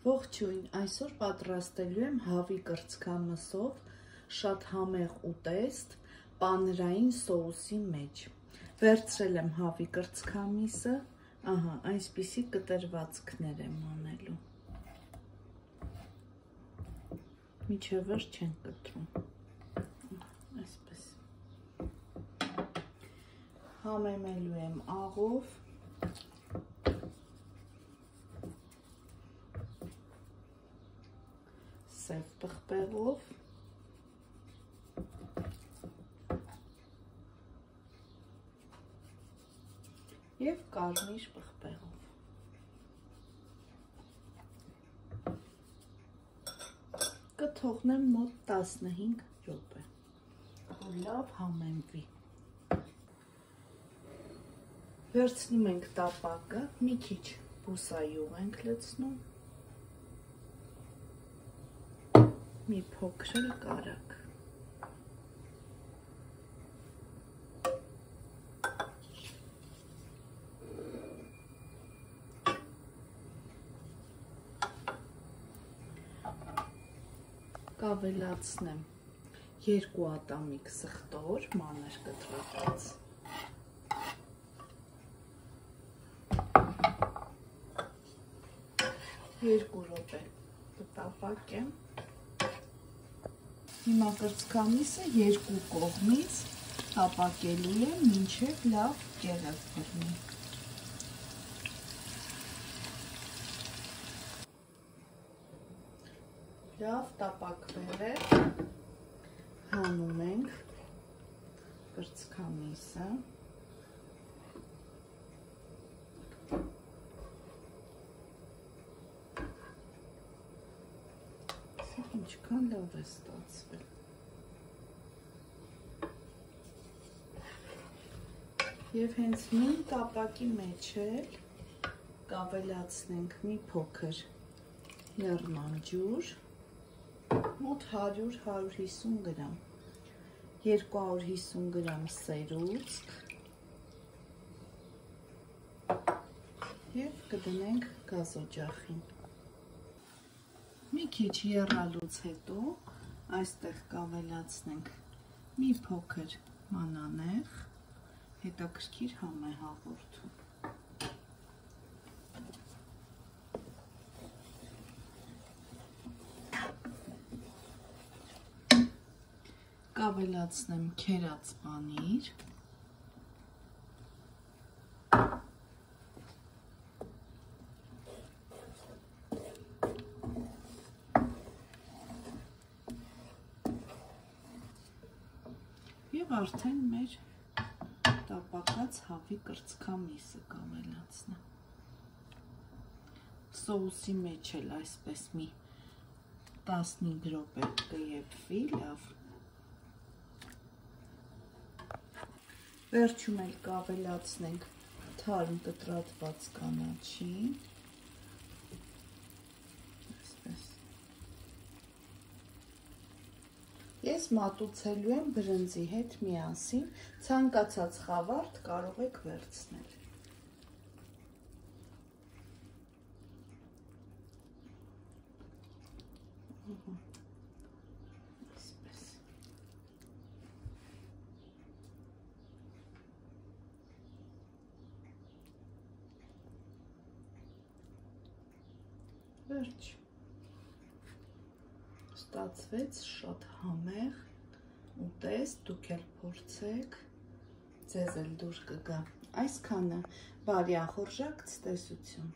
Ողջույն, այսօր պատրաստելու եմ հավի կրծքամսով շատ համեղ ուտեստ պանրային սոուսի մեջ։ Վերցրել եմ հավի կրծքամիսը, ահա, այսպիսի կտրվածքներ եմ անելու։ Միջև վերջ չեն կտրում։ Այսպես։ Համեմելու եմ աղով։ Սև պղպեղով և կարմիր պղպեղով։ Կթողնեմ մոտ 15 րոպե, որ լավ համեմվի։ Վերցնում ենք տապակը, մի քիչ բուսայուղ ենք լցնում, մի փոքր էլ կարագ։ Կավելացնեմ 2 ատամիկ սխտոր, մանր կտրատած, 2 րոպե կտապակեմ։ Հիմա կրծքամիսը 2 կողմից տապակելու եմ, մինչև լավ կեղև բռնի։ Լավ տապակվել է, հանում ենք կրծքամիսը։ Ինչքան լավ է ստացվել։ Եվ հենց նույն տապակի մեջ էլ կավելացնենք մի փոքր լեռնանջուր, մոտ 100-150 գրամ, 250 գրամ սերուցք և կդնենք գազօջախին։ Մի քիչ եռալուց հետո այստեղ կավելացնենք մի փոքր մանանեխ, հետաքրքիր համ է հաղորդում։ Կավելացնեմ քերած պանիր, և արդեն մեր տապակած հավի կրծքամիսը կավելացնեմ։ Սոուսի մեջ էլ այսպես մի 15 րոպե կեփվի լավ։ Վերջում էլ կավելացնենք թարմ կտրատված կանաչի։ Ես մատուցելու եմ բրնձի հետ միասին, ցանկացած խավարդ կարող եք վերցնել։ Այսպես։ Վերջ։ Ստացվեց շատ համեղ ուտեստ, դուք էլ փորձեք, ձեզ էլ դուր կգա։ Այսքանը, բարի ախորժակ ցտեսություն։